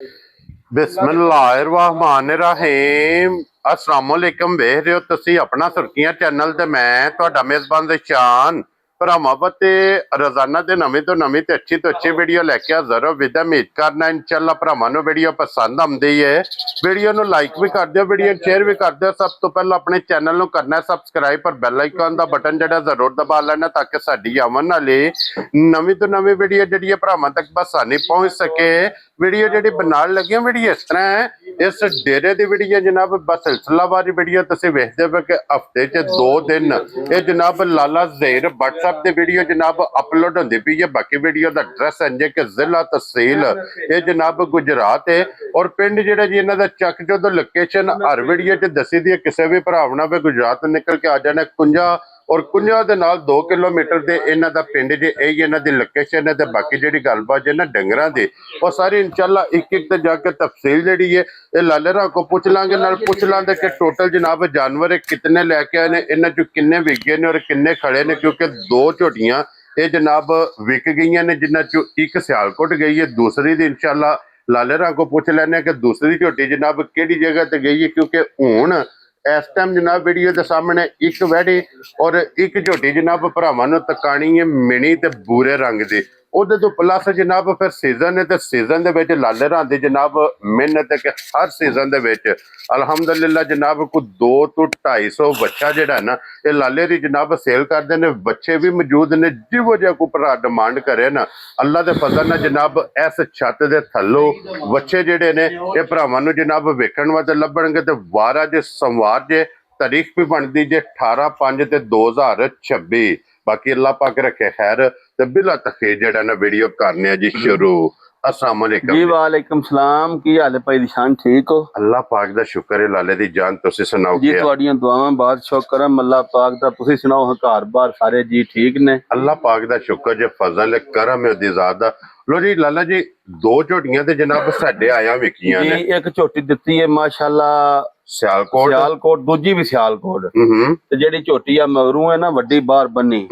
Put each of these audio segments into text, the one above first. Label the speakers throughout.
Speaker 1: बिस्मिल्लाहिर्रहमानिर्रहीम अस्सलाम वालेकुम। वेख रहे हो तुसी अपना सुर्खियां चैनल ते मैं तुहाडा मेजबान शान भरावां ते रोजाना दे नवीं तो नवीं ते अच्छी वीडियो लैके हाजिर हो। विद उम्मीद करना इंशाअल्लाह भरावां नूं वीडियो पसंद आउंदी है। वीडियो नूं लाइक भी कर दिओ, वीडियो शेयर भी कर दिओ। सब तो पहले अपने चैनल नूं करना है सबसक्राइब पर बैल आइकन दा बटन जिहड़ा जरूर दबा लेना ताकि साडी आवन वाली नवीं तो नवीं वीडियो जिहड़ी भरावां तक बसानी पहुंच सके। वीडियो जिहड़ी बनाउण लगे वीडियो इस तरह है, इस डेरे दी वीडियो जनाब बस सिलसिलावार वीडियो तुसीं वेखदे हो कि हफ्ते च 2 दिन ये जनाब लाला ज़हीर WhatsApp दी वीडियो जनाब अपलोड होंदी पई है। बाकी वीडियो दा एड्रैस है कि जिला तहसील ये जनाब गुजरात है और पिंड जिहड़ा जी इन्हां दा चक जो लोकेशन हर वीडियो च दसी दी है। किसी भी भरा भी गुजरात निकल के आ जाना कुंजा और कुंजा दे नाल 2 किलोमीटर ते इन्हां दा पिंड जे यही इन्हां दी लोकेशन है। ते बाकी जिहड़ी गलबात है ना डंगरां दी वो सारी इंशाअल्लाह एक ते जाके तफसील जिहड़ी है ये लालेरा को पूछ लांगे। नाल पूछ लांगे कि टोटल जनाब जानवर कितने लैके आए ने, इन्हां चों किन्ने विके ने और किन्ने खड़े ने, क्योंकि 2 झोटियां ये जनाब विक गई ने जिन्हां चों एक सियालकोट गई है, दूसरी दी इंशाअल्लाह लालेरा को पूछ लैने कि दूसरी झोटी जनाब किहड़ी जगह ते गई है। क्योंकि हुण इस टाइम जनाब वीडियो के सामने एक वैड़ी और एक झोटी जनाब भरावां नूं तकाणी है मिनी ते बूरे रंग दी। उहदे तो प्लस जनाब फिर सीजन है तो सीजन दे विच लालेरां दी जनाब मेहनत है कि हर सीजन दे विच अलहमदुलिल्लाह जनाब को 2 तो 250 बच्चा जिहड़ा ना ये लाले दी जनाब सेल करदे ने। बच्चे भी मौजूद ने जिहो जिहा कोई भरा डिमांड करे ना अल्लाह दे फजल नाल जनाब इस छत दे थल्लों बच्चे जिहड़े ने ये भरावां नूं जनाब वेखण वास्ते लभणगे। ते वारा जे सोमवार जे तारीख भी बनती जे 18/5/2026। बाकी अल्लाह पाक रखे खैर ते बिला तखीर जेड़ा ना वीडियो करने जी शुरू। अस्सलाम वालेकुम
Speaker 2: जी। वालेकुम सलाम। की हाल है भाई निशान? ठीक हो?
Speaker 1: अल्लाह पाक दा शुक्र है। लाले दी जान तुसी सुनाओ
Speaker 2: जी तुहाडियां दुआवां बहुत शुक्र है अल्लाह पाक दा। तुसी सुनाओ घर बार सारे जी ठीक ने?
Speaker 1: अल्लाह पाक दा शुक्र जे फजल करम है दी ज़ात दा। लो जी लाला जी 2 झोटियां ते जनाब साडे आया विकियां ने।
Speaker 2: एक झोटी दित्ती है माशाल्लाह सियालकोट, दूजी भी सियालकोट ते जेड़ी झोटी आ मगरू है ना वड्डी बाहर बन्नी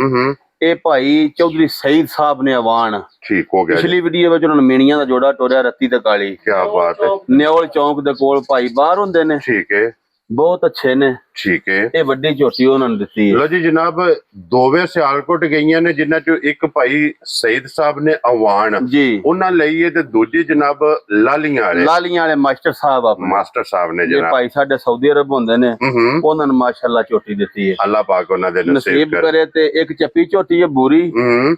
Speaker 2: ये भाई चौधरी सईद साहब ने अवान
Speaker 1: ठीक हो गया।
Speaker 2: पिछली वीडियो में उन्होंने मीणियां दा जोड़ा टोरिया रत्ती ते काली।
Speaker 1: क्या बात है।
Speaker 2: न्योल चौक दे कोल भाई बाहर हुंदे ने।
Speaker 1: ठीक है,
Speaker 2: बहुत अच्छे ने।
Speaker 1: ठीक है,
Speaker 2: ये वड्डी झोटी उन्होंने दित्ती है।
Speaker 1: लो जी जनाब दोवे सियालकोट गईयां ने जिन्हां चों एक भाई सईद साहब ने अवान
Speaker 2: जी
Speaker 1: उन्हां लई है ते दूजी जनाब लालियां वाले
Speaker 2: मास्टर साहब
Speaker 1: ने
Speaker 2: ये
Speaker 1: जनाब
Speaker 2: भाई साडे सऊदी अरब हुंदे ने उन्हां ने माशाल्लाह झोटी दित्ती है।
Speaker 1: अल्लाह पाक उन्हां दे
Speaker 2: नसीब करे ते एक चप्पी झोटी है बूरी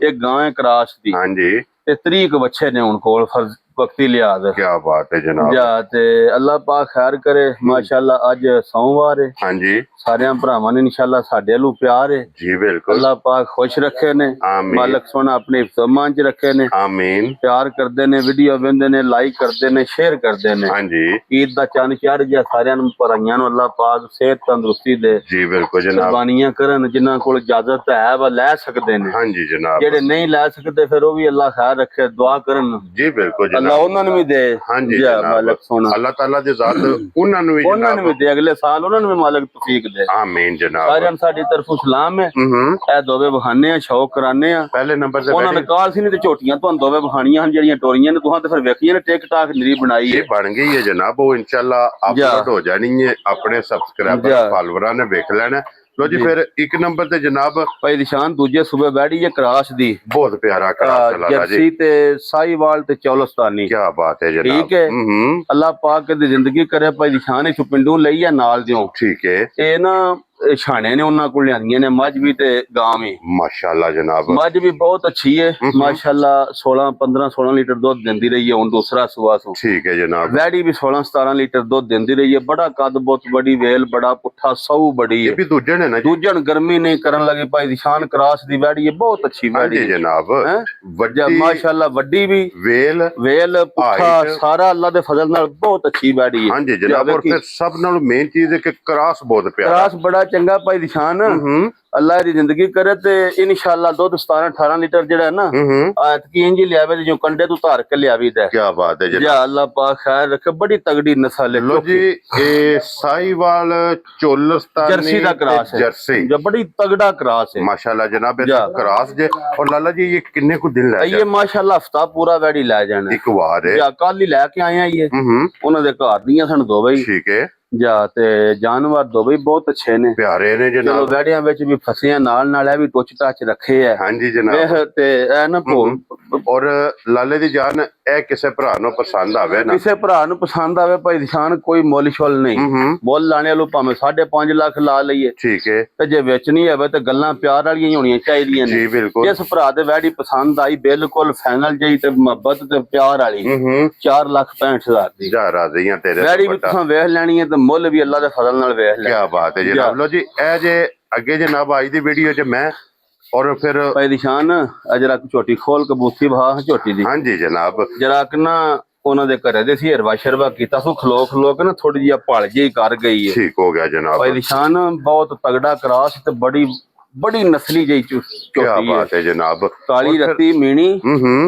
Speaker 2: एक गां है क्रास दी।
Speaker 1: हां जी
Speaker 2: ते 30 बच्चे ने हुण कोल फर्ज वक्ती लिहाज।
Speaker 1: क्या बात है जनाब।
Speaker 2: जा ते अल्लाह पाक खैर करे माशाल्लाह। अज सोमवार है।
Speaker 1: हां जी
Speaker 2: सारे भरावां ने इंशाल्लाह साडे अल्लू प्यार है
Speaker 1: जी बिल्कुल।
Speaker 2: अल्लाह पाक खुश रखे ने, मालक सोना अपने हिफ्ज़-ओ-मान च रखे ने।
Speaker 1: आमीन।
Speaker 2: प्यार करदे ने, वीडियो वेंदे ने, लाइक करदे ने, शेयर करदे ने।
Speaker 1: हां जी
Speaker 2: ईद दा चंद चढ़ गया सारियां नूं भराइयां नूं अल्लाह पाक सेहत तंदुरुस्ती दे
Speaker 1: जी बिल्कुल जनाब।
Speaker 2: कुर्बानियां करन जिन्हां कोल इजाजत है वह लै सकदे ने।
Speaker 1: हां जी जनाब।
Speaker 2: जेड़े नहीं लै सकदे फिर वो भी अल्लाह खैर रखे दुआ करन
Speaker 1: जी बिल्कुल जनाब।
Speaker 2: अल्लाह उन्हां नूं भी दे।
Speaker 1: हां जी
Speaker 2: मालक सोना
Speaker 1: अल्लाह ताला दी ज़ात उन्हां नूं
Speaker 2: भी दे, अगले साल उन्हां नूं भी मालक तौफीक दे।
Speaker 1: आमीन जनाब।
Speaker 2: सारियां साडी तरफों सलाम है। ए दोवे बहाने आ शौक कराने आ।
Speaker 1: पहले नंबर ते
Speaker 2: उन्हां ने काल सी नहीं ते झोटियां तुहानू दोवे बहानियां हन जेड़ियां टोरियां ने तुहां ते फिर वेखियां ने टिक टाक नरी बनाई है।
Speaker 1: बन गई है जनाब वो इंशाल्लाह अपलोड हो जानी है अपने सब्सक्राइबर फॉलोअरां ने वेख लेना। लो जी फिर एक नंबर ते जनाब
Speaker 2: भाई निशान दूजे सूबे बैठी है क्रास दी।
Speaker 1: बहुत प्यारा क्रास है लाला जी।
Speaker 2: जर्सी ते साहिवाल ते चौलस्तानी।
Speaker 1: क्या बात है जनाब।
Speaker 2: ठीक है अल्लाह पाक दी जिंदगी करे भाई निशान इस पिंडू लई है नाल दियो।
Speaker 1: ठीक है
Speaker 2: ए ना छाने ने उन्हां को लियांदियां ने मझ भी ते गां भी
Speaker 1: माशाल्लाह जनाब।
Speaker 2: मझ भी बहुत अच्छी है माशाल्लाह 16 लीटर दूध देंदी रही है हुण दूसरा सुआ सो।
Speaker 1: ठीक है जनाब।
Speaker 2: वैड़ी भी 16-17 लीटर दूध देंदी रही है। बड़ा कद बहुत बड़ी वेल बड़ा पुट्ठा सऊ बड़ी है।
Speaker 1: ये भी दूजन है ना
Speaker 2: दूजन गर्मी नहीं करन लगे भाई निशान क्रास दी वैड़ी है बहुत अच्छी वैड़ी है
Speaker 1: जनाब।
Speaker 2: माशाल्लाह वड्डी भी वेल पुट्ठा सारा अल्लाह दे फजल नाल बहुत अच्छी वैड़ी है।
Speaker 1: हां जी जनाब। और फिर सब नाल मेन चीज है कि क्रास बहुत प्यारा।
Speaker 2: क्रास बड़ा ਚੰਗਾ ਭਾਈ ਨਿਸ਼ਾਨ ਅੱਲਾ ਦੀ ਜ਼ਿੰਦਗੀ ਕਰੇ ਤੇ ਇਨਸ਼ਾਅੱਲਾ ਦੁੱਧ 17-18 ਲੀਟਰ ਜਿਹੜਾ ਹੈ ਨਾ ਐਤਕੀ ਇੰਜ ਲਿਆਵੇ ਜੋ ਕੰਡੇ ਤੋਂ ਧਾਰ ਕੇ ਲਿਆਵੀ ਦਾ।
Speaker 1: ਕੀ ਬਾਤ ਹੈ
Speaker 2: ਜੀ ਅੱਲਾ ਪਾਕ ਖੈਰ ਰੱਖੇ ਬੜੀ ਤਗੜੀ ਨਸਲ ਹੈ।
Speaker 1: ਲੋ ਜੀ ਇਹ ਸਾਹੀਵਾਲ ਚੋਲਸਤਾਨੀ
Speaker 2: ਜਰਸੀ ਦਾ ਕਰਾਸ ਹੈ
Speaker 1: ਜਰਸੀ
Speaker 2: ਜੋ ਬੜੀ ਤਗੜਾ ਕਰਾਸ है
Speaker 1: माशाल्लाह जनाब क्रास जे। और लाला जी ये किन्ने को दिन ले
Speaker 2: ये माशाल्लाह हफ्ता पूरा वैडी ले जाना
Speaker 1: एक बार है
Speaker 2: या कल ही लेके आए हैं ये ਉਹਨਾਂ ਦੇ ਘਰ ਦੀਆਂ ਸਨ ਦੋਵੇਂ ਹੀ
Speaker 1: ठीक है
Speaker 2: ਜਾ ਤੇ ਜਾਨਵਰ ਦੋਵੇਂ ਹੀ ਬਹੁਤ ਅੱਛੇ ਨੇ
Speaker 1: प्यारे ने
Speaker 2: ਚਲੋ
Speaker 1: जनाब
Speaker 2: ਵੈੜਿਆਂ ਵਿੱਚ ਵੀ ਫਸਿਆਂ ਨਾਲ ਇਹ ਵੀ ਟੁੱਚ ਟੱਚ ਰੱਖੇ ਆ
Speaker 1: हाँ जी जनाब
Speaker 2: ਵੇਖ ਤੇ ਇਹ ਨਾ
Speaker 1: और लाले दी जान ए किसे भरा नु पसंद आवे ना
Speaker 2: ਕਿਸੇ ਭਰਾ ਨੂੰ ਪਸੰਦ ਆਵੇ ਭਾਈ ਨਿਸ਼ਾਨ ਕੋਈ ਮੁੱਲ ਛੁੱਲ ਨਹੀਂ ਮੁੱਲ ਲਾਣੇ ਵਾਲੂ ਭਾਵੇਂ 5.5 ਲੱਖ ਲਾ ਲਈਏ
Speaker 1: ठीक है
Speaker 2: ਤੇ ਜੇ ਵੇਚਣੀ ਹੋਵੇ ਤੇ ਗੱਲਾਂ ਪਿਆਰ ਵਾਲੀਆਂ ਹੀ ਹੋਣੀਆਂ ਚਾਹੀਦੀਆਂ ਨੇ।
Speaker 1: जी बिल्कुल
Speaker 2: ਜਿਸ ਭਰਾ ਦੇ ਵੈੜੀ ਪਸੰਦ ਆਈ ਬਿਲਕੁਲ ਫਾਈਨਲ ਜਈ ਤੇ ਮੁਹੱਬਤ ਤੇ ਪਿਆਰ ਵਾਲੀ 4,65,000 ਦੀ
Speaker 1: जा राजियां तेरे
Speaker 2: ਵੈੜੀ ਵੀ ਤੁਸੀਂ ਵੇਖ ਲੈਣੀ ਹੈ ਤੇ ਮੁੱਲ ਵੀ ਅੱਲਾ ਦੇ ਫਜ਼ਲ ਨਾਲ ਵੇਖ ਲੈ।
Speaker 1: क्या बात है जनाब। लो जी ए जे अगे जनाब आज दी वीडियो च मैं और फिर
Speaker 2: ਭਾਈ ਨਿਸ਼ਾਨ ਅਜਰਾ ਝੋਟੀ ਖੋਲ ਕੇ ਬੂਥੀ ਬਹਾ ਝੋਟੀ ਦੀ
Speaker 1: हाँ जी जनाब
Speaker 2: ਜਰਾ ਕਿ ਨਾ ਉਹਨਾਂ ਦੇ ਘਰੇ ਦੇ ਸੀ ਹਰਵਾ ਸ਼ਰਵਾ ਕੀਤਾ ਸੋ ਖਲੋ ਕੇ ਨਾ ਥੋੜੀ ਜਿਹੀ ਭਲ ਜਿਹੀ ਕਰ ਗਈ ਹੈ।
Speaker 1: ठीक हो गया जनाब
Speaker 2: ਭਾਈ ਨਿਸ਼ਾਨ ਬਹੁਤ ਤਗੜਾ ਕਰਾਸ ਤੇ ਬੜੀ ਨਸਲੀ ਜਿਹੀ
Speaker 1: क्या
Speaker 2: ਝੋਟੀ ਹੈ।
Speaker 1: बात है जनाब
Speaker 2: ਕਾਲੀ ਰੱਤੀ ਮੀਣੀ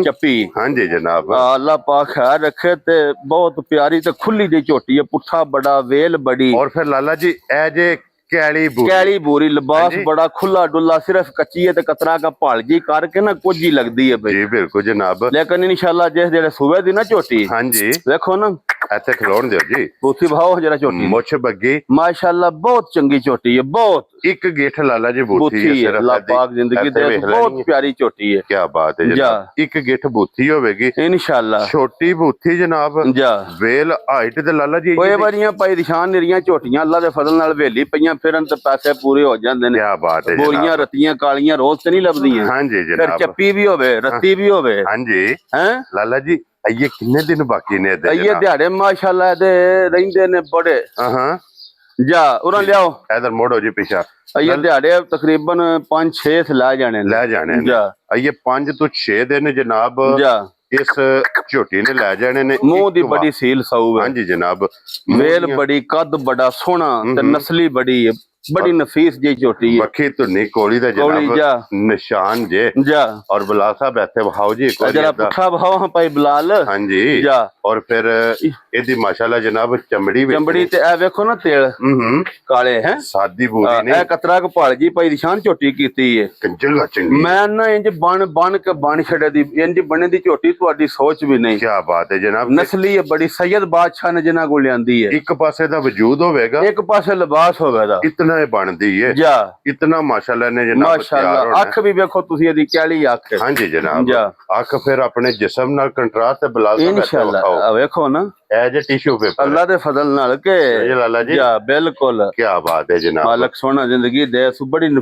Speaker 2: ਚੱਪੀ
Speaker 1: हाँ जी जनाब
Speaker 2: ਅੱਲਾ ਪਾਕ ਖੈਰ ਰੱਖੇ ਤੇ ਬਹੁਤ ਪਿਆਰੀ ਤੇ ਖੁੱਲੀ ਜਿਹੀ ਝੋਟੀ ਹੈ। ਪੁੱਠਾ ਬੜਾ ਵੇਲ ਬੜੀ
Speaker 1: और फिर लाला जी ए जे कैली बूटी
Speaker 2: कैली बोरी लिबास बड़ा खुला डुल्ला सिर्फ कच्ची है ते कतरा का भाल जी करके ना कुछ ही लगती है भाई
Speaker 1: जी बिल्कुल जनाब
Speaker 2: लेकिन इंशाल्लाह जिस जेड़े सूबे दी ना झोटी
Speaker 1: हाँ जी
Speaker 2: देखो ना
Speaker 1: ऐसे खिलौन दियो जी
Speaker 2: बूथी भाव जरा झोटी
Speaker 1: मुछ बग्गी
Speaker 2: माशाल्लाह बहुत चंगी झोटी है बहुत
Speaker 1: एक गेठ लाला जी बूथी
Speaker 2: बूथी है अल्लाह पाक जिंदगी दे बहुत प्यारी झोटी है।
Speaker 1: क्या बात है जनाब एक गेठ बूथी होवेगी
Speaker 2: इंशाल्लाह
Speaker 1: छोटी बूथी जनाब
Speaker 2: जा
Speaker 1: वेल हाइट ते लाला जी
Speaker 2: ओए बड़ियां भाई निशान निरियां झोटियां अल्लाह दे फजल नाल वेली पईयां फिरन ते पैसे पूरे हो जांदे ने।
Speaker 1: क्या बात है
Speaker 2: बोरियां रत्तियां कालियां रोज ते नहीं लभदियां
Speaker 1: हाँ जी
Speaker 2: फिर
Speaker 1: जनाब
Speaker 2: चप्पी भी होवे रत्ती भी होवे
Speaker 1: हाँ जी
Speaker 2: हैं
Speaker 1: लाला जी ये कितने दिन बाकी ने
Speaker 2: ये दिहाड़े माशाल्लाह दे रहंदे ने बड़े
Speaker 1: हां
Speaker 2: जा उरा लियाओ
Speaker 1: इधर मोड़ो जी पीछा
Speaker 2: ये दिहाड़े तकरीबन 5-6 ला जाने
Speaker 1: ले जाने
Speaker 2: जा
Speaker 1: ये 5 तो 6 दिन जनाब
Speaker 2: जा
Speaker 1: इस झोटी ने ले जाने ने
Speaker 2: मुंह दी बड़ी सील साऊ है
Speaker 1: हाँ जी जनाब
Speaker 2: वेल बड़ी कद बड़ा सोना ते नस्ली बड़ी है बड़ी नफीस जी झोटी है
Speaker 1: बखी धुनी कोली दा जनाब निशान जे
Speaker 2: जा
Speaker 1: और बिलाल साहब ऐसे भाव जी
Speaker 2: जरा पुठा भाव हां भाई बिलाल
Speaker 1: हाँ जी
Speaker 2: जा
Speaker 1: और फिर एदी माशाल्लाह जनाब चमड़ी
Speaker 2: चमड़ी ते ए देखो ना तेल काले हैं
Speaker 1: सादी बूरी ने
Speaker 2: ए कतरा को भाल जी भाई निशान झोटी कीती है
Speaker 1: कंजल चंगी
Speaker 2: मैं ना इंज बन के बन छड़े दी इंज बने दी झोटी ਤੁਹਾਡੀ सोच भी नहीं।
Speaker 1: क्या बात है जनाब
Speaker 2: नस्ली है बड़ी सैयद बादशाह ने जिन्हां को लियांदी है
Speaker 1: एक पासे दा वजूद होवेगा
Speaker 2: एक पासे लिबास होवेगा
Speaker 1: इतना ही बनदी है
Speaker 2: जा
Speaker 1: इतना माशाल्लाह ने जनाब
Speaker 2: माशाल्लाह अख भी देखो तुसी ਇਹਦੀ कैली अख
Speaker 1: हाँ जी जनाब अख फिर अपने जिस्म नाल कंट्रास्ट ते बिलाल साहब
Speaker 2: इंशाल्लाह देखो ना
Speaker 1: एज ए टिश्यू पेपर
Speaker 2: अल्लाह दे फजल नाल के
Speaker 1: लाला जी
Speaker 2: जा बिल्कुल
Speaker 1: क्या बात है जनाब
Speaker 2: मालक सोना जिंदगी दे सु बड़ी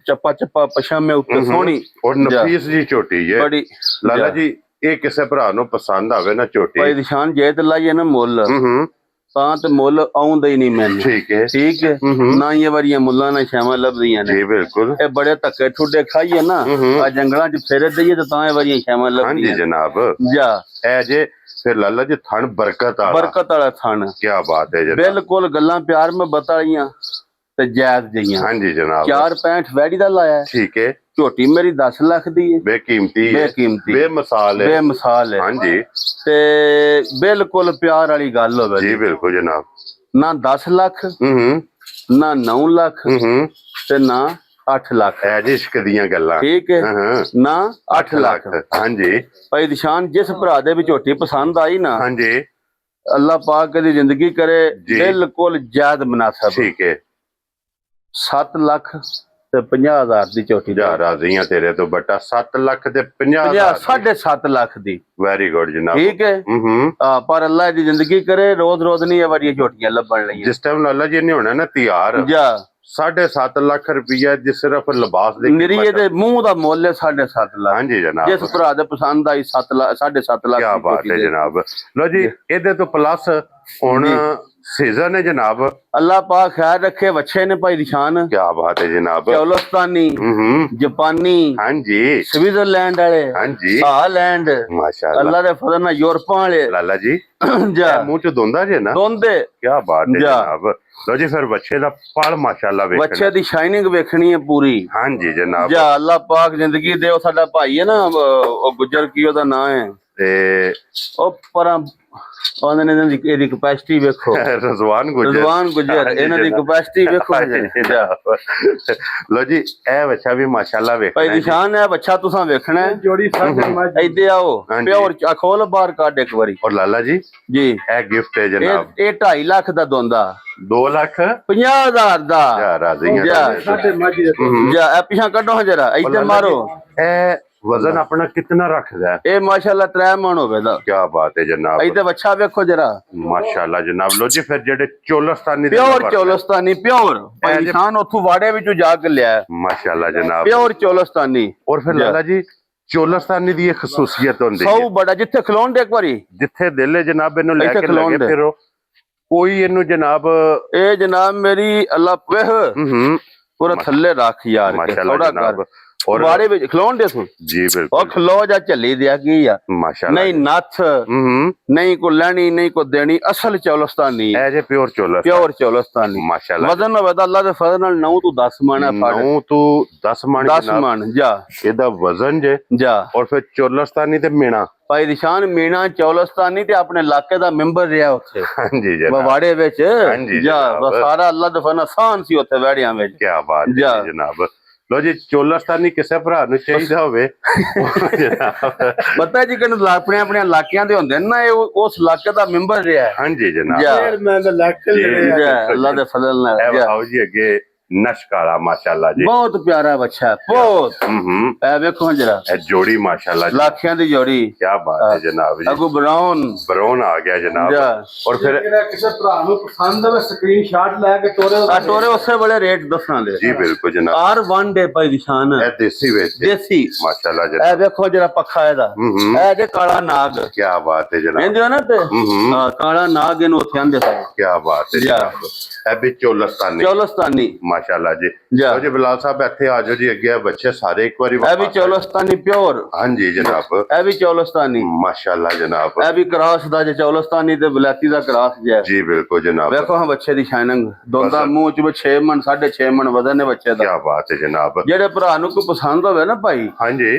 Speaker 2: चप्पा पशामे उत्ते सोनी
Speaker 1: और नफीस जी झोटी है
Speaker 2: बड़ी
Speaker 1: लाला जी ਇਹ ਕਿਸੇ ਭਰਾ ਨੂੰ ਪਸੰਦ ਆਵੇ ਨਾ ਝੋਟੀ
Speaker 2: ਭਾਈ ਨਿਸ਼ਾਨ ਜੇ ਤੇ ਲਾਈਏ ਨਾ ਮੁੱਲ ਤਾਂ ਤੇ ਮੁੱਲ ਆਉਂਦਾ ਹੀ ਨਹੀਂ ਮੈਨੂੰ
Speaker 1: ਠੀਕ ਹੈ
Speaker 2: ਨਾ ਇਹ ਵਾਰੀਆਂ ਮੁੱਲਾਂ ਨਾਲ ਛਾਵਾਂ ਲੱਭਦੀਆਂ ਨੇ
Speaker 1: ਜੀ ਬਿਲਕੁਲ
Speaker 2: ਇਹ ਬੜੇ ਧੱਕੇ ਠੁੱਡੇ ਖਾਈਏ ਨਾ ਆ ਜੰਗਲਾਂ 'ਚ ਫੇਰੇ ਦਈਏ ਤਾਂ ਇਹ ਵਾਰੀਆਂ ਛਾਵਾਂ ਲੱਭਦੀਆਂ।
Speaker 1: ਹਾਂਜੀ ਜਨਾਬ
Speaker 2: ਜਾ
Speaker 1: ਇਹ ਜੇ ਫਿਰ ਲਾਲਾ ਜੀ ਥਣ ਬਰਕਤ
Speaker 2: ਵਾਲਾ ਥਣ
Speaker 1: ਕੀ ਬਾਤ ਹੈ ਜਨਾਬ
Speaker 2: ਬਿਲਕੁਲ ਗੱਲਾਂ ਪਿਆਰ ਮੈਂ ਬਤਾਈਆਂ ਤੇ ਜਾਇਜ਼ ਜਈਆਂ।
Speaker 1: ਹਾਂਜੀ ਜਨਾਬ
Speaker 2: 4.65 ਵੈੜੀ ਦਾ ਲਾਇਆ
Speaker 1: ਠੀਕ ਹੈ
Speaker 2: ਝੋਟੀ ਮੇਰੀ 10 ਲੱਖ ਦੀ ਹੈ
Speaker 1: ਬੇਕੀਮਤੀ
Speaker 2: ਬੇਮਿਸਾਲ ਹੈ
Speaker 1: ਹਾਂਜੀ
Speaker 2: ਤੇ ਬਿਲਕੁਲ ਪਿਆਰ ਵਾਲੀ ਗੱਲ ਹੋਵੇ
Speaker 1: ਜੀ ਬਿਲਕੁਲ ਜਨਾਬ
Speaker 2: ਨਾ 10 ਲੱਖ ਨਾ 9 ਲੱਖ ਤੇ ਨਾ 8 ਲੱਖ
Speaker 1: ਹੈ ਜੀ ਇਸ਼ਕ ਦੀਆਂ ਗੱਲਾਂ
Speaker 2: ਠੀਕ ਹੈ ਨਾ 8 ਲੱਖ
Speaker 1: ਹਾਂਜੀ
Speaker 2: ਭਾਈ ਨਿਸ਼ਾਨ ਜਿਸ ਭਰਾ ਦੇ ਵੀ ਝੋਟੀ ਪਸੰਦ ਆਈ ਨਾ
Speaker 1: ਹਾਂਜੀ
Speaker 2: ਅੱਲਾਹ ਪਾਕ ਦੀ ਜ਼ਿੰਦਗੀ ਕਰੇ ਬਿਲਕੁਲ ਜਾਇਜ਼ ਮੁਨਾਸਬ
Speaker 1: ਠੀਕ ਹੈ
Speaker 2: 7 ਲੱਖ ਤੇ 50,000 ਦੀ ਝੋਟੀ
Speaker 1: ਜਾ ਰਾਜ਼ੀਆਂ ਤੇਰੇ ਤੋਂ ਬਟਾ 7 ਲੱਖ ਤੇ 50,000
Speaker 2: 7.5 ਲੱਖ ਦੀ
Speaker 1: ਵੈਰੀ ਗੁੱਡ ਜਨਾਬ
Speaker 2: ਠੀਕ ਹੈ ਪਰ ਅੱਲਾਹ ਦੀ ਜ਼ਿੰਦਗੀ ਕਰੇ ਰੋਜ਼ ਨਹੀਂ ਇਹ ਵਾਰੀਆਂ ਝੋਟੀਆਂ ਲੱਭਣ ਲਈਆਂ
Speaker 1: ਜਿਸ ਟਾਈਮ ਲਾਲਾ ਜੀ ਨੇ ਹੋਣਾ ਨਾ ਤਿਆਰ
Speaker 2: ਜਾ
Speaker 1: 7.5 ਲੱਖ ਰੁਪਇਆ ਜਿਸ ਸਿਰਫ ਲਿਬਾਸ ਦੇ
Speaker 2: ਨਿਰੀ ਇਹਦੇ ਮੂੰਹ ਦਾ ਮੁੱਲ ਹੈ 7.5 ਲੱਖ
Speaker 1: ਹਾਂਜੀ ਜਨਾਬ
Speaker 2: ਜਿਸ ਭਰਾ ਦੇ ਪਸੰਦ ਆਈ 7.5 ਲੱਖ
Speaker 1: ਕੀ ਬਾਤ ਹੈ ਜਨਾਬ ਲੋ ਜੀ ਇਹਦੇ ਤੋਂ ਪਲੱਸ ਹੁਣ सीजन है जनाब।
Speaker 2: अल्लाह पाक खैर रखे, बच्चे ने भाई निशान
Speaker 1: क्या बात है जनाब।
Speaker 2: चौलस्तानी, जापानी,
Speaker 1: हाँ जी,
Speaker 2: स्विट्जरलैंड वाले,
Speaker 1: हाँ जी,
Speaker 2: हालैंड,
Speaker 1: माशाल्लाह।
Speaker 2: अल्लाह दे फजल नाल यूरोपां वाले
Speaker 1: लाला जी
Speaker 2: जा
Speaker 1: मुंह च दोंदा जे ना,
Speaker 2: दोंदे।
Speaker 1: क्या बात है
Speaker 2: जा।
Speaker 1: जनाब। लो जी फिर बच्चे दा पल माशाल्लाह वेखना।
Speaker 2: बच्चे दी शाइनिंग वेखनी है पूरी।
Speaker 1: हाँ जी जनाब।
Speaker 2: जा अल्लाह पाक जिंदगी दे। ओ साडा भाई है ना, ओ गुजर की ओदा नाम है
Speaker 1: ते
Speaker 2: ओ परा ਉਹਨੇ ਨੇ ਇਹਦੀ ਕਪੈਸਿਟੀ ਵੇਖੋ।
Speaker 1: रजवान गुजर,
Speaker 2: रजवान गुजर,
Speaker 1: हाँ जी
Speaker 2: ਇਹਨਾਂ ਦੀ
Speaker 1: जनाब।
Speaker 2: ਕਪੈਸਿਟੀ ਵੇਖੋ।
Speaker 1: हाँ जी जनाब। लो जी ए बच्चा भी माशाल्लाह
Speaker 2: ਭਾਈ
Speaker 1: वेखना है जी।
Speaker 2: ਨਿਸ਼ਾਨ ਹੈ ਬੱਚਾ ਤੁਸੀਂ ਵੇਖਣਾ ਹੈ।
Speaker 3: जोड़ी साढ़े मझ
Speaker 2: ਇੱਥੇ ਆਓ,
Speaker 1: हाँ जी।
Speaker 2: ਪਿਓਰ ਖੋਲ ਬਾਹਰ ਕੱਢ ਇੱਕ ਵਾਰੀ
Speaker 1: और लाला जी
Speaker 2: ਜੀ।
Speaker 1: ए गिफ्ट है जनाब।
Speaker 2: ਇਹ 2.5 ਲੱਖ ਦਾ ਦੋਂਦਾ,
Speaker 1: 2 लाख
Speaker 2: 50,000 ਦਾ।
Speaker 1: जा राजी हैं।
Speaker 2: जा।
Speaker 3: साढ़े मझ
Speaker 2: ਜਾ ਇਹ ਪਿਛਾ ਕੱਢੋ ਜਰਾ,
Speaker 1: और
Speaker 2: ਇੱਥੇ
Speaker 1: लाला
Speaker 2: ਮਾਰੋ।
Speaker 1: जी, ए वजन अपना कितना रखदा है?
Speaker 2: ਇਹ ਮਾਸ਼ਾਅੱਲਾ 3 ਮਣ ਹੋਵੇਗਾ।
Speaker 1: क्या बात है जनाब।
Speaker 2: ਇੱਥੇ ਬੱਚਾ ਵੇਖੋ ਜਰਾ,
Speaker 1: माशाल्लाह जनाब। लो जी फिर जेडे चोलस्तानी दे
Speaker 2: ਪਿਓਰ
Speaker 1: नंबर-
Speaker 2: ਚੌਲਸਤਾਨੀ ਪਿਓਰ। ਭਾਈ ਨਿਸ਼ਾਨ ਉੱਥੋਂ ਵਾੜੇ ਵਿੱਚੋਂ ਜਾ ਕੇ ਲਿਆ
Speaker 1: माशाल्लाह जनाब।
Speaker 2: ਪਿਓਰ ਚੌਲਸਤਾਨੀ।
Speaker 1: और फिर
Speaker 2: जा।
Speaker 1: लाला जी चोलस्तानी दी एक खसूसियत होंदी है,
Speaker 2: ਸੌ ਬੜਾ ਜਿੱਥੇ ਖਲੋਣ ਦੇ ਇੱਕ ਵਾਰੀ
Speaker 1: जिथे दिल है जनाब इन्हू
Speaker 2: ਇੱਥੇ
Speaker 1: लेके
Speaker 2: खिलाउण
Speaker 1: लगे
Speaker 2: दे।
Speaker 1: फिरो कोई इन्हू जनाब
Speaker 2: ਇਹ ਜਨਾਬ ਮੇਰੀ ਅੱਲਾ ਵੇਖ ਪੂਰਾ ਥੱਲੇ ਰੱਖ ਯਾਰ,
Speaker 1: माशाल्लाह
Speaker 2: ਥੋੜਾ
Speaker 1: जनाब।
Speaker 2: ਕਰ
Speaker 1: और
Speaker 2: ਵਾੜੇ ਵਿੱਚ ਖਲੋਣ ਦੇ ਤੂੰ।
Speaker 1: जी
Speaker 2: ਉਹ
Speaker 1: बिल्कुल
Speaker 2: ਖਲੋ ਜਾ ਝੱਲੀ ਦਿਆ ਕੀ ਆ,
Speaker 1: माशाल्लाह।
Speaker 2: ਨਹੀਂ ਨੱਥ ਨਹੀਂ ਕੋ ਲੈਣੀ ਨਹੀਂ ਕੋ ਦੇਣੀ, ਅਸਲ ਚੌਲਸਤਾਨੀ
Speaker 1: ए जे प्योर चोलस्तानी
Speaker 2: ਪਿਓਰ ਚੌਲਸਤਾਨੀ।
Speaker 1: माशाल्लाह।
Speaker 2: ਵਜ਼ਨ ਹੋਵੇ ਤਾਂ ਅੱਲਾ ਦੇ ਫਜ਼ਲ ਨਾਲ 9 ਤੋਂ 10 ਮਣ ਹੈ ਫੜ।
Speaker 1: 9 तो 10 मण
Speaker 2: 10
Speaker 1: जनाब
Speaker 2: ਮਣ ਜਾ
Speaker 1: ਇਹਦਾ ਵਜ਼ਨ ਜੇ।
Speaker 2: ਜਾ।
Speaker 1: और फिर चोलस्तानी ते मीणा।
Speaker 2: ਭਾਈ ਨਿਸ਼ਾਨ ਮੀਣਾ ਚੌਲਸਤਾਨੀ ਤੇ ਆਪਣੇ ਇਲਾਕੇ ਦਾ ਮੈਂਬਰ ਰਿਹਾ ਉੱਥੇ
Speaker 1: हाँ जी जनाब।
Speaker 2: ਵਾੜੇ ਵਿੱਚ।
Speaker 1: ਹਾਂਜੀ
Speaker 2: ਜਾ
Speaker 1: ਜਨਾਬ।
Speaker 2: ਸਾਰਾ ਅੱਲਾ ਦਾ ਫਜ਼ਲ ਆਸਾਨ ਸੀ ਉੱਥੇ ਵੜਿਆਂ ਵਿੱਚ।
Speaker 1: क्या बात है
Speaker 2: जा।
Speaker 1: जी जनाब। लो जी चोलस्तानी किसे भरा ਨੂੰ ਚਾਹੀਦਾ ਹੋਵੇ जनाब।
Speaker 2: ਪਤਾ ਜੀ ਕਿ ਆਪਣੇ ਆਪਣੇ ਇਲਾਕਿਆਂ ਦੇ ਹੁੰਦੇ ਨੇ ਨਾ, ਇਹ ਉਸ ਇਲਾਕੇ ਦਾ ਮੈਂਬਰ ਰਿਹਾ।
Speaker 1: हाँ जी जनाब।
Speaker 2: ਜਾ
Speaker 3: मैं तो लाख
Speaker 1: जी।
Speaker 2: ਜਾ ਅੱਲਾ ਦੇ ਫਜ਼ਲ ਨਾਲ।
Speaker 1: ਇਹ
Speaker 2: ਜਾ
Speaker 1: ਵਿਖਾਓ ਜੀ ਅੱਗੇ नशकारा माशाल्लाह जी।
Speaker 2: ਬਹੁਤ ਪਿਆਰਾ ਬੱਚਾ ਹੈ, ਬਹੁਤ।
Speaker 1: हम्म।
Speaker 2: ਇਹ ਵੇਖੋ ਜਰਾ,
Speaker 1: ਇਹ जोड़ी माशाल्लाह जी।
Speaker 2: ਲਾਖਿਆਂ ਦੀ ਜੋੜੀ।
Speaker 1: क्या बात है जनाब जी।
Speaker 2: ਅਗੂ ਬਰਾਉਨ
Speaker 1: ब्राउन आ गया जनाब।
Speaker 2: जा।
Speaker 1: और फिर
Speaker 3: किसी भरा ਨੂੰ ਪਸੰਦ ਹੋਵੇ ਸਕਰੀਨਸ਼ਾਟ ਲੈ ਕੇ ਟੋਰੇ
Speaker 2: ਆ ਟੋਰੇ ਉਸੇ ਵੇਲੇ ਰੇਟ ਦੱਸਾਂ ਦੇ।
Speaker 1: जी बिल्कुल जनाब।
Speaker 2: R1 ਦੇ ਭਾਈ ਨਿਸ਼ਾਨ
Speaker 1: ਇਹ ਦੇਸੀ ਵਿੱਚ
Speaker 2: ਦੇਸੀ।
Speaker 1: माशाल्लाह
Speaker 2: ਇਹ
Speaker 1: जनाब।
Speaker 2: ਵੇਖੋ ਜਰਾ ਪੱਖਾ ਇਹਦਾ, ਇਹ ਜੇ ਕਾਲਾ ਨਾਗ
Speaker 1: क्या बात है जनाब।
Speaker 2: ਕਹਿੰਦੇ ਹੋ ਨਾ ਤੇ ਹਾਂ, ਕਾਲਾ ਨਾਗ ਇਹਨੂੰ ਉੱਥੇ ਆਂਦੇ ਸਨ।
Speaker 1: क्या बात है
Speaker 2: जा।
Speaker 1: जनाब। ਇਹ ਵੀ ਚੋਲਸਤਾਨੀ
Speaker 2: ਚੌਲਸਤਾਨੀ
Speaker 1: माशाल्लाह जी।
Speaker 2: ਜਾ।
Speaker 1: ਲਓ ਜੀ ਬਿਲਾਲ ਸਾਹਿਬ ਇੱਥੇ ਆ ਜਾਓ ਜੀ, ਅੱਗੇ ਆ ਬੱਚੇ ਸਾਰੇ ਇੱਕ ਵਾਰੀ
Speaker 2: ਇਹ ਵੀ ਚੌਲਸਤਾਨੀ ਪਿਓਰ।
Speaker 1: हाँ जी जनाब।
Speaker 2: ਇਹ ਵੀ ਚੌਲਸਤਾਨੀ।
Speaker 1: माशाल्लाह जनाब।
Speaker 2: ਇਹ ਵੀ ਕਰਾਸ ਦਾ ਜੇ ਚੌਲਸਤਾਨੀ ਤੇ ਬਲਾਤੀ ਦਾ ਕਰਾਸ ਜੇ।
Speaker 1: जी बिल्कुल जनाब।
Speaker 2: ਵੇਖੋ ਹਾਂ ਬੱਚੇ ਦੀ ਸ਼ਾਈਨਿੰਗ, ਦੋਂਦਾ
Speaker 1: ਵਜ਼ਨ।
Speaker 2: ਮੂੰਹ ਚ 6 ਮਣ 6.5 ਮਣ ਵਜ਼ਨ ਹੈ ਬੱਚੇ ਦਾ।
Speaker 1: क्या बात है जनाब।
Speaker 2: ਜਿਹੜੇ ਭਰਾ ਨੂੰ ਕੋਈ ਪਸੰਦ ਹੋਵੇ ਨਾ ਭਾਈ,
Speaker 1: हाँ जी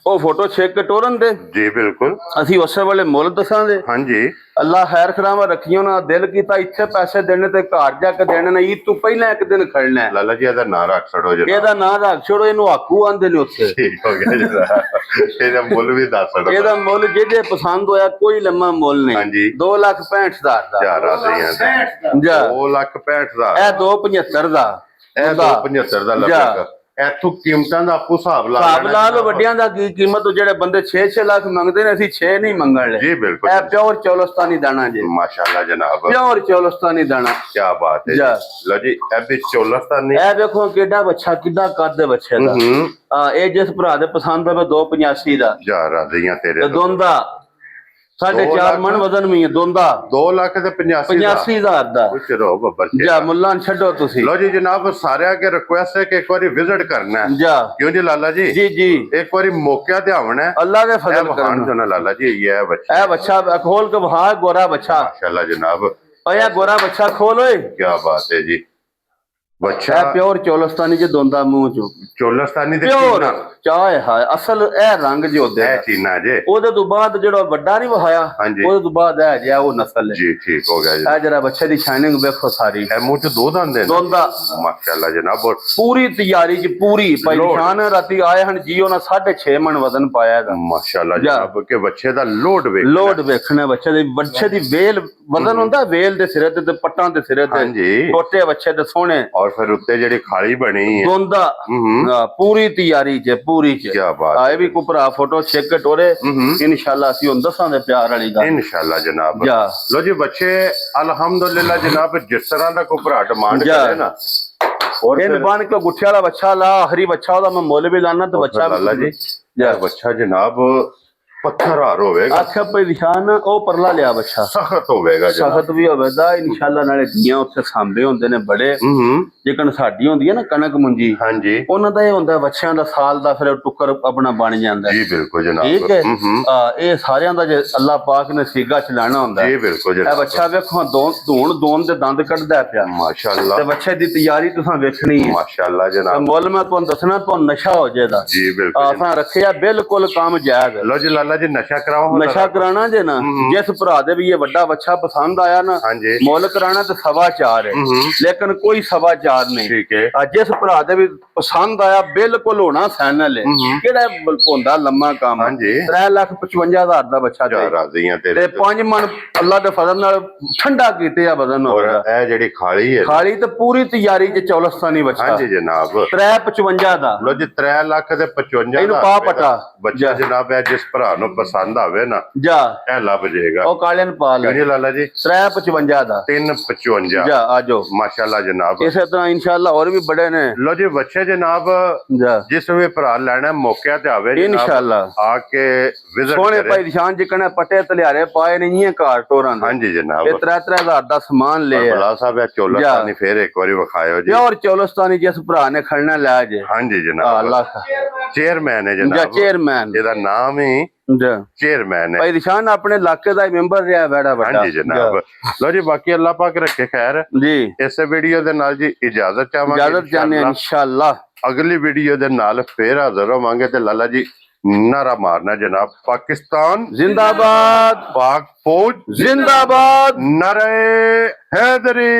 Speaker 2: ਉਹ ਫੋਟੋ ਛੇਕ ਕੇ ਟੋਰਨ ਦੇ,
Speaker 1: जी बिल्कुल।
Speaker 2: ਅਸੀਂ ਉਸੇ ਵੇਲੇ ਮੁੱਲ ਦੱਸਾਂਗੇ।
Speaker 1: हाँ जी
Speaker 2: ਅੱਲਾ ਖੈਰ ਖਰਾਮਾ ਰੱਖੀ, ਉਹਨਾਂ ਦਿਲ ਕੀਤਾ ਇੱਥੇ ਪੈਸੇ ਦੇਣੇ ਤੇ ਘਰ ਜਾ ਕੇ ਦੇਣੇ ਨੇ, ਈਦ ਤੋਂ ਪਹਿਲਾਂ ਇੱਕ ਦਿਨ ਖੜਨਾ ਹੈ।
Speaker 1: लाला जी ਇਹਦਾ ਨਾਂ ਰੱਖ ਛੜੋ ਜਨਾਬ।
Speaker 2: ਇਹਦਾ ਨਾਂ ਰੱਖ ਛੋੜੋ, ਇਹਨੂੰ ਆਕੂ ਆਂਦੇ ਨੇ ਉੱਥੇ।
Speaker 1: ਠੀਕ ਹੋ ਗਿਆ ਜਨਾਬ। ਇਹਦਾ ਮੁੱਲ ਵੀ ਦੱਸ ਛੜੋ।
Speaker 2: ਇਹਦਾ ਮੁੱਲ ਜਿਹਦੇ ਪਸੰਦ ਹੋਇਆ, ਕੋਈ ਲੰਮਾ ਮੁੱਲ ਨਹੀਂ।
Speaker 1: ਹਾਂਜੀ।
Speaker 2: 2,65,000 ਦਾ।
Speaker 1: ਜਾ ਰਾਜ਼ੀ ਹਾਂ।
Speaker 2: ਜਾ
Speaker 1: 2,65,000।
Speaker 2: ਇਹ 2,75 ਦਾ।
Speaker 1: ਇਹ 2,75 ਦਾ ਲੱਗੇਗਾ। ਇੱਥੋਂ ਕੀਮਤਾਂ ਦਾ ਆਪੂ ਹਿਸਾਬ ਲਾ
Speaker 2: ਹਿਸਾਬ
Speaker 1: ਲੈਣਾ
Speaker 2: ਲਾ ਲਓ
Speaker 1: ਜਨਾਬ।
Speaker 2: ਵੱਡਿਆਂ ਦਾ ਕੀ ਕੀਮਤ, ਜਿਹੜੇ ਬੰਦੇ 6-6 ਲੱਖ ਮੰਗਦੇ ਨੇ, ਅਸੀਂ 6 ਨਹੀਂ ਮੰਗਣ ਲੈ।
Speaker 1: ਜੀ ਬਿल्कुल।
Speaker 2: ਇਹ ਪਿਓਰ ਚੌਲਸਤਾਨੀ ਦਾਣਾ ਜੀ,
Speaker 1: माशाल्लाह जनाब।
Speaker 2: ਪਿਓਰ ਚੌਲਸਤਾਨੀ ਦਾਣਾ।
Speaker 1: क्या बात है
Speaker 2: जा।
Speaker 1: जी। लो जी ਇਹ ਵੀ ਚੋਲਸਤਾਨੀ।
Speaker 2: ਇਹ ਵੇਖੋ ਕਿੱਡਾ ਬੱਚਾ, ਕਿੱਡਾ ਕੱਦ ਹੈ ਬੱਚੇ ਦਾ। ਇਹ ਜਿਸ ਭਰਾ ਦੇ ਪਸੰਦ ਹੋਵੇ 2,85 ਦਾ।
Speaker 1: ਜਾ ਰਾਜ਼ੀਆਂ ਤੇਰੇ
Speaker 2: ਤੇ ਦੋਂਦਾ 4.5 ਮਣ ਵਜ਼ਨ ਵੀ ਹੈ ਦੋਂਦਾ।
Speaker 1: 2,85,000
Speaker 2: 85,000 ਦਾ।
Speaker 1: ਕੁਛ ਰੋ ਬੱਬਰ
Speaker 2: ਜਾ ਮੁੱਲਾਂ ਨੂੰ ਛੱਡੋ ਤੁਸੀਂ।
Speaker 1: लो जी जनाब सारे अगे रिक्वेस्ट है कि एक बार विजिट करना है।
Speaker 2: ਜਾ
Speaker 1: क्यों जी लाला जी
Speaker 2: ਜੀ ਜੀ
Speaker 1: एक बार मौका ते आना है।
Speaker 2: ਅੱਲਾ ਦੇ
Speaker 1: ए
Speaker 2: ਫਜ਼ਲ
Speaker 1: महान
Speaker 2: ਕਰਨ।
Speaker 1: जो ना लाला जी ये है बच्चा
Speaker 2: ਇਹ ਬੱਚਾ ਖੋਲ ਕੇ ਵਹਾ, ਗੋਰਾ ਬੱਚਾ।
Speaker 1: माशाल्लाह जनाब।
Speaker 2: ਓਏ ਇਹ ਗੋਰਾ ਬੱਚਾ ਖੋਲ ਓਏ।
Speaker 1: क्या बात है जी। बच्चा
Speaker 2: ਇਹ ਪਿਓਰ ਚੌਲਸਤਾਨੀ ਚ ਦੋਂਦਾ ਮੂੰਹ ਚੋਂ
Speaker 1: चोलस्तानी दे
Speaker 2: ਪਿਓਰ
Speaker 1: चीना।
Speaker 2: ਚਾਹ ਹੈ ਅਸਲ। ਇਹ ਰੰਗ ਜੋ ਦੇ
Speaker 1: ए चीना जे।
Speaker 2: ਉਹਦੇ ਤੋਂ ਬਾਅਦ ਜਿਹੜਾ ਵੱਡਾ ਨਹੀਂ ਵਹਾਇਆ,
Speaker 1: ਹਾਂਜੀ।
Speaker 2: ਉਹਦੇ ਤੋਂ ਬਾਅਦ ਇਹ ਜਿਹਾ ਉਹ ਨਸਲ ਹੈ।
Speaker 1: जी ठीक हो गया जी।
Speaker 2: ਇਹ ਜਿਹੜਾ ਬੱਚੇ ਦੀ ਸ਼ਾਈਨਿੰਗ ਵੇਖੋ ਸਾਰੀ
Speaker 1: ए मुंह च दो दांत ने
Speaker 2: ਦੋਂਦਾ
Speaker 1: माशाल्लाह जनाब। और
Speaker 2: ਪੂਰੀ ਤਿਆਰੀ ਚ ਪੂਰੀ। ਭਾਈ
Speaker 1: ਲੋੜ।
Speaker 2: ਨਿਸ਼ਾਨ ਰਾਤੀ ਆਏ ਹਨ ਜੀ, ਉਹਨਾਂ 6.5 ਮਣ ਵਜ਼ਨ ਪਾਇਆ ਇਹਦਾ।
Speaker 1: माशाल्लाह
Speaker 2: जा।
Speaker 1: जनाब के बच्चे दा लोड वे
Speaker 2: ਲੋਡ ਵੇਖਣਾ ਬੱਚੇ ਦੀ, ਬੱਚੇ ਦੀ ਵੇਲ ਵਜ਼ਨ ਹੁੰਦਾ ਵੇਲ ਦੇ ਸਿਰੇ ਤੇ ਪੱਟਾਂ ਦੇ ਸਿਰੇ ਤੇ,
Speaker 1: ਹਾਂਜੀ।
Speaker 2: ਛੋਟੇ ਬੱਚੇ ਦੇ ਸੋਹਣੇ
Speaker 1: और फिर उत्ते जेडी खाली बनी है।
Speaker 2: ਦੋਂਦਾ। ਹਾਂ, ਪੂਰੀ ਤਿਆਰੀ ਚ ਪੂਰੀ ਚ।
Speaker 1: क्या बात
Speaker 2: ਆਏ ਵੀ ਕੋ ਭਰਾ ਫੋਟੋ ਛੇਕ ਕੇ ਟੋਰੇ, ਇਨਸ਼ਾਅੱਲਾ ਅਸੀਂ ਹੁਣ ਦੱਸਾਂਗੇ ਪਿਆਰ ਵਾਲੀ ਗੱਲ।
Speaker 1: इंशाल्लाह जनाब।
Speaker 2: जा।
Speaker 1: लो जी बच्चे अल्हम्दुलिल्लाह जनाब जिस तरह का को भरा डिमांड
Speaker 2: जा।
Speaker 1: करे ना। और
Speaker 2: इन
Speaker 1: फिर-
Speaker 2: बन के गुठे वाला बच्चा ला, हरी बच्चा ਉਹਦਾ ਮੈਂ ਮੁੱਲ ਵੀ ਲਾਣਾ ਤੇ ਬੱਚਾ
Speaker 1: लाला जी
Speaker 2: जा।
Speaker 1: बच्चा जनाब ਪੱਥਰ ਹਾਰ ਹੋਵੇਗਾ,
Speaker 2: ਆਖਿਆ ਭਾਈ ਨਿਸ਼ਾਨ ਉਹ ਪਰਲਾ ਲਿਆ ਬੱਚਾ
Speaker 1: ਸਖਤ ਹੋਵੇਗਾ ਜਨਾਬ।
Speaker 2: ਸਖਤ ਵੀ ਹੋਵੇਗਾ ਇਨਸ਼ਾਅੱਲਾ। ਨਾਲੇ ਧੀਆਂ ਉੱਥੇ ਸਾਂਭੇ ਹੁੰਦੇ ਨੇ ਬੜੇ, ਜਿਕਣ ਸਾਡੀ ਹੁੰਦੀ ਹੈ ਨਾ ਕਣਕ ਮੁੰਜੀ,
Speaker 1: ਹਾਂਜੀ
Speaker 2: ਉਹਨਾਂ ਦਾ ਇਹ ਹੁੰਦਾ ਬੱਚਿਆਂ ਦਾ ਸਾਲ ਦਾ ਫਿਰ ਟੁੱਕਰ ਆਪਣਾ ਬਣ ਜਾਂਦਾ।
Speaker 1: ਜੀ ਬਿਲਕੁਲ ਜਨਾਬ।
Speaker 2: ਠੀਕ ਹੈ। ਇਹ ਸਾਰਿਆਂ ਦਾ ਜੇ ਅੱਲਾਹ ਪਾਕ ਨੇ ਸੀਗਾ ਚਲਾਣਾ ਹੁੰਦਾ।
Speaker 1: ਜੀ ਬਿਲਕੁਲ
Speaker 2: ਇਹ
Speaker 1: ਜਨਾਬ।
Speaker 2: ਬੱਚਾ ਵੇਖੋ ਧੂਣ ਦੇ ਦੰਦ ਕੱਢਦਾ ਪਿਆ
Speaker 1: ਮਾਸ਼ਾਅੱਲਾ
Speaker 2: ਤੇ ਬੱਚੇ ਦੀ ਤਿਆਰੀ ਤੁਸੀਂ ਵੇਖਣੀ ਹੈ।
Speaker 1: ਮਾਸ਼ਾਅੱਲਾ
Speaker 2: ਤੇ
Speaker 1: ਜਨਾਬ।
Speaker 2: ਮੁੱਲ ਮੈਂ ਤੁਹਾਨੂੰ ਦੱਸਣਾ, ਤੁਹਾਨੂੰ ਨਸ਼ਾ ਹੋ ਜਾਏਗਾ।
Speaker 1: ਜੀ ਬਿਲਕੁਲ
Speaker 2: ਆਸਾਂ ਰੱਖਿਆ ਬਿਲਕੁਲ ਕੰਮ ਜਾਇਜ਼।
Speaker 1: ਲੋ ਜੀ ਲਾਲਾ ਜੀ ਨਸ਼ਾ ਕਰਾਓ
Speaker 2: ਨਸ਼ਾ ਕਰਾਣਾ ਜੇ ਨਾ, ਜਿਸ ਭਰਾ ਦੇ ਵੀ ਇਹ ਵੱਡਾ ਬੱਚਾ ਪਸੰਦ ਆਇਆ ਨਾ,
Speaker 1: ਹਾਂਜੀ
Speaker 2: ਮੁੱਲ ਕਰਾਣਾ ਤੇ 4.25 ਹੈ, ਲੇਕਿਨ ਕੋਈ 4.25 ਨਹੀਂ।
Speaker 1: ਠੀਕ ਹੈ।
Speaker 2: ਜਿਸ ਭਰਾ ਦੇ ਵੀ ਪਸੰਦ ਆਇਆ ਬਿਲਕੁਲ ਹੋਣਾ ਫਾਈਨਲ ਹੈ। ਕਿਹੜਾ ਹੁੰਦਾ ਲੰਮਾ ਕੰਮ।
Speaker 1: ਹਾਂਜੀ
Speaker 2: 3,55,000 ਦਾ ਬੱਚਾ
Speaker 1: ਜਾ
Speaker 2: ਦੇ
Speaker 1: ਰਾਜ਼ੀਆਂ
Speaker 2: ਤੇ
Speaker 1: ਤੇਰੇ
Speaker 2: 5 ਮਣ ਅੱਲਾਹ ਦੇ ਫਜ਼ਲ ਨਾਲ ਠੰਡਾ ਕੀਤੇ ਆ ਬਦਨ
Speaker 1: ਔਰ
Speaker 2: ਹੋਗਾ।
Speaker 1: ਇਹ ਜਿਹੜੀ ਖਾਲੀ ਹੈ
Speaker 2: ਖਾਲੀ ਤੇ ਪੂਰੀ ਤਿਆਰੀ ਚ ਚੌਲਸਤਾਨੀ ਬੱਚਾ।
Speaker 1: ਹਾਂਜੀ ਜਨਾਬ।
Speaker 2: 3,55 ਦਾ।
Speaker 1: ਲੋ ਜੀ 3 ਲੱਖ ਤੇ 55
Speaker 2: ਇਹਨੂੰ ਪਾ ਪਟਾ
Speaker 1: ਬੱਚਾ ਜਨਾਬ। ਇਹ ਜਿਸ ਭਰਾ ਨੂੰ ਪਸੰਦ ਆਵੇ ਨਾ
Speaker 2: ਜਾ
Speaker 1: ਇਹ ਲੱਭ ਜਾਏਗਾ।
Speaker 2: ਉਹ ਕਾਲੇ ਨੂੰ ਪਾ ਲੈ।
Speaker 1: ਕਿਉਂ ਲਾਲਾ ਜੀ
Speaker 2: 3,55 ਦਾ
Speaker 1: 355
Speaker 2: ਜਾ ਆਜੋ।
Speaker 1: ਮਾਸ਼ਾਅੱਲਾ ਜਨਾਬ।
Speaker 2: ਇਸੇ ਤਰ੍ਹਾਂ ਇਨਸ਼ਾਅੱਲਾ ਹੋਰ ਵੀ ਬੜੇ ਨੇ।
Speaker 1: ਲੋ ਜੀ ਬੱਚੇ ਜਨਾਬ
Speaker 2: ਜਾ
Speaker 1: ਜਿਸ ਵੀ ਭਰਾ ਲੈਣਾ ਮੌਕੇ ਤੇ ਆਵੇ ਜਨਾਬ,
Speaker 2: ਇਨਸ਼ਾਅੱਲਾ
Speaker 1: ਆ ਕੇ ਵਿਜ਼ਿਟ
Speaker 2: ਸੋਹਣੇ
Speaker 1: ਕਰੇ।
Speaker 2: ਭਾਈ ਨਿਸ਼ਾਨ ਜਿਕਣੇ ਪੱਟੇ ਤਲਿਆਰੇ ਪਾਏ ਨਹੀਂ ਹੈ ਘਰ ਟੋਰਾਂ ਦੇ।
Speaker 1: ਹਾਂਜੀ ਜਨਾਬ।
Speaker 2: ਇਹ 3,000 ਦਾ ਸਮਾਨ ਲੈ ਆ।
Speaker 1: ਬਲਾ ਸਾਹਿਬ ਇਹ ਚੋਲਸਤਾਨੀ ਫੇਰ ਇੱਕ ਵਾਰੀ ਵਿਖਾਇਓ ਜੀ।
Speaker 2: ਪਿਓਰ ਚੌਲਸਤਾਨੀ ਜਿਸ ਭਰਾ ਨੇ ਖੜਨਾ ਲੈ ਜੇ।
Speaker 1: ਹਾਂਜੀ ਜਨਾਬ।
Speaker 2: ਅੱਲਾਹ
Speaker 1: ਚੇਅਰਮੈਨ ਹੈ
Speaker 2: ਜਾ
Speaker 1: ਜਨਾਬ।
Speaker 2: ਚੇਅਰਮੈਨ
Speaker 1: ਇਹਦਾ ਨਾਮ ਹੀ
Speaker 2: ਜਾ
Speaker 1: ਚੇਅਰਮੈਨ ਹੈ।
Speaker 2: ਭਾਈ ਨਿਸ਼ਾਨ ਆਪਣੇ ਇਲਾਕੇ ਦਾ ਮੈਂਬਰ ਰਿਹਾ ਬੜਾ ਵੱਡਾ।
Speaker 1: ਹਾਂਜੀ ਜਨਾਬ। ਲੋ ਜੀ ਬਾਕੀ ਅੱਲਾਹ ਪਾਕ ਰੱਖੇ ਖੈਰ।
Speaker 2: ਜੀ
Speaker 1: ਇਸੇ ਵੀਡੀਓ ਦੇ ਨਾਲ ਜੀ ਇਜਾਜ਼ਤ ਚਾਹਾਂਗੇ।
Speaker 2: ਇਜਾਜ਼ਤ ਚਾਹਨੇ ਇਨਸ਼ਾਅੱਲਾ।
Speaker 1: ਅਗਲੀ ਵੀਡੀਓ ਦੇ ਨਾਲ ਫੇਰ ਹਾਜ਼ਰ ਹੋਵਾਂਗੇ ਤੇ ਲਾਲਾ ਜੀ ਨਾਰਾ ਮਾਰਨਾ ਜਨਾਬ। ਪਾਕਿਸਤਾਨ
Speaker 2: जिंदाबाद,
Speaker 1: पाक फौज
Speaker 2: जिंदाबाद।
Speaker 1: नारे हैदरी।